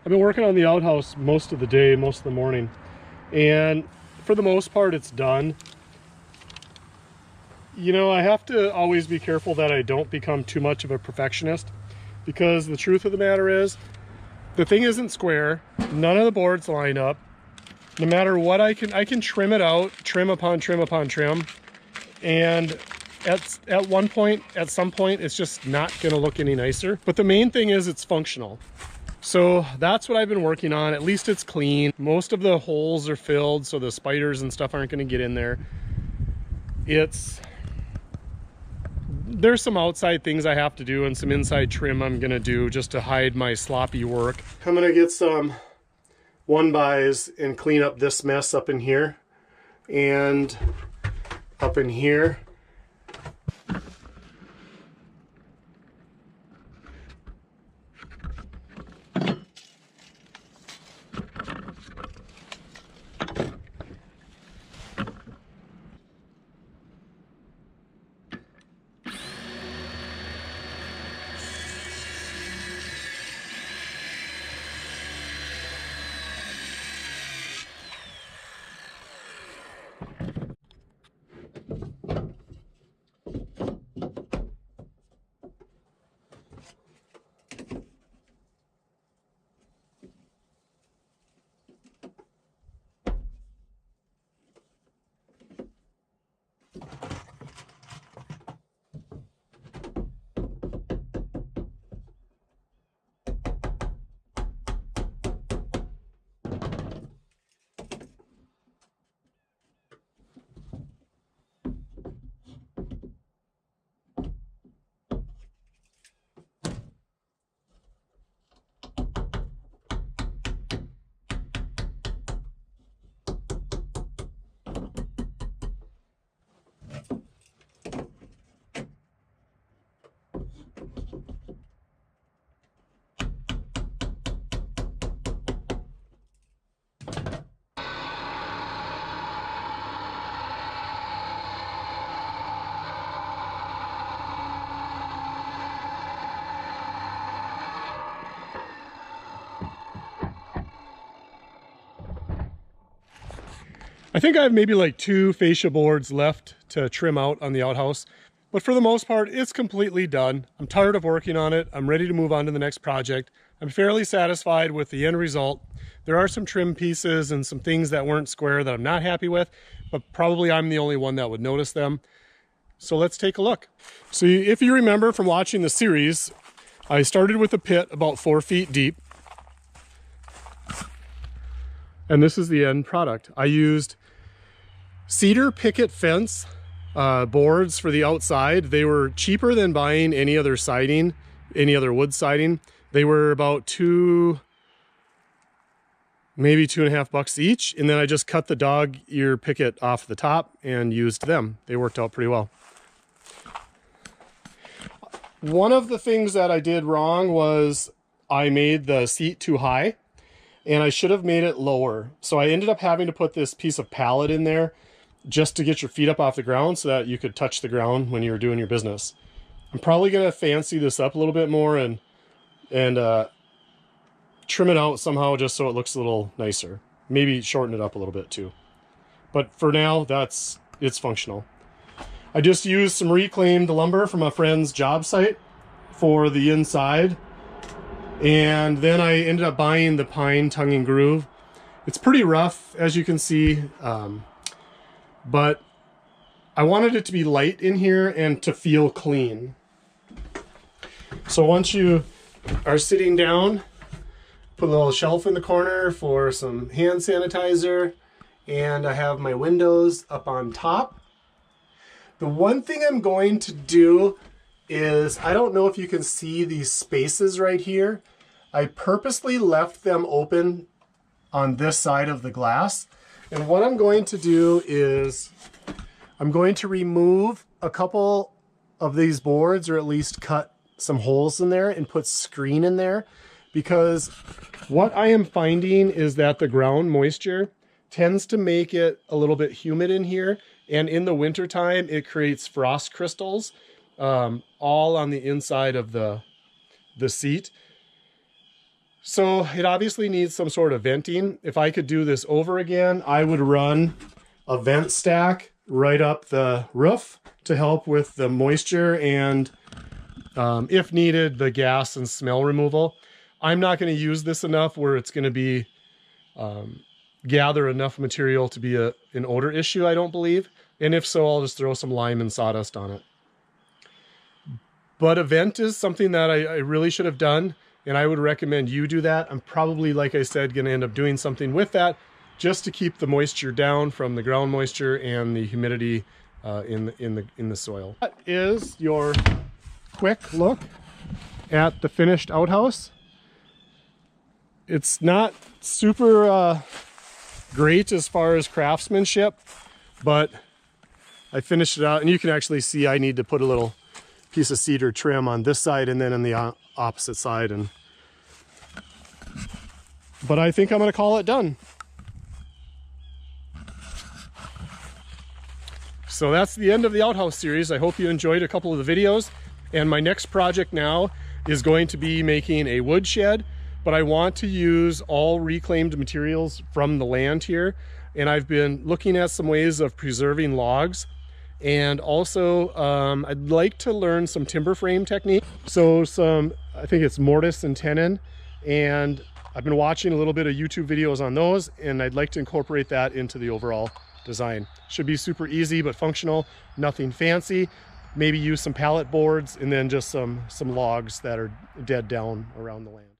I've been working on the outhouse most of the day, most of the morning, and for the most part it's done. You know, I have to always be careful that I don't become too much of a perfectionist, because the truth of the matter is the thing isn't square, none of the boards line up. No matter what, I can trim it out, trim upon trim upon trim, and at one point, at some point, it's just not gonna look any nicer. But the main thing is it's functional. So that's what I've been working on. At least it's clean. Most of the holes are filled, so the spiders and stuff aren't gonna get in there. There's some outside things I have to do and some inside trim I'm gonna do just to hide my sloppy work. I'm gonna get some 1-bys and clean up this mess up in here and up in here. I think I have maybe like 2 fascia boards left to trim out on the outhouse, but for the most part, it's completely done. I'm tired of working on it. I'm ready to move on to the next project. I'm fairly satisfied with the end result. There are some trim pieces and some things that weren't square that I'm not happy with, but probably I'm the only one that would notice them. So let's take a look. So if you remember from watching the series, I started with a pit about 4 feet deep. And this is the end product. I used cedar picket fence boards for the outside. They were cheaper than buying any other siding, any other wood siding. They were about maybe $2.50 each. And then I just cut the dog ear picket off the top and used them. They worked out pretty well. One of the things that I did wrong was I made the seat too high, and I should have made it lower. So I ended up having to put this piece of pallet in there just to get your feet up off the ground so that you could touch the ground when you were doing your business. I'm probably gonna fancy this up a little bit more and trim it out somehow just so it looks a little nicer. Maybe shorten it up a little bit too. But for now, it's functional. I just used some reclaimed lumber from a friend's job site for the inside. And then I ended up buying the pine tongue and groove. It's pretty rough, as you can see, but I wanted it to be light in here and to feel clean. So once you are sitting down, put a little shelf in the corner for some hand sanitizer, and I have my windows up on top. The one thing I'm going to do is, I don't know if you can see these spaces right here. I purposely left them open on this side of the glass. And what I'm going to do is I'm going to remove a couple of these boards, or at least cut some holes in there and put screen in there, because what I am finding is that the ground moisture tends to make it a little bit humid in here. And in the wintertime, it creates frost crystals all on the inside of the seat. So it obviously needs some sort of venting. If I could do this over again, I would run a vent stack right up the roof to help with the moisture and, if needed, the gas and smell removal. I'm not going to use this enough where it's going to be gather enough material to be an odor issue, I don't believe. And if so, I'll just throw some lime and sawdust on it. But a vent is something that I really should have done, and I would recommend you do that. I'm probably, like I said, going to end up doing something with that just to keep the moisture down from the ground moisture and the humidity in the soil. That is your quick look at the finished outhouse. It's not super great as far as craftsmanship, but I finished it out, and you can actually see I need to put a little piece of cedar trim on this side and then on the opposite side, but I think I'm going to call it done. So that's the end of the outhouse series. I hope you enjoyed a couple of the videos, and my next project now is going to be making a wood shed, but I want to use all reclaimed materials from the land here, and I've been looking at some ways of preserving logs. And also, I'd like to learn some timber frame technique. So I think it's mortise and tenon, and I've been watching a little bit of YouTube videos on those, and I'd like to incorporate that into the overall design. Should be super easy but functional, nothing fancy. Maybe use some pallet boards and then just some logs that are dead down around the land.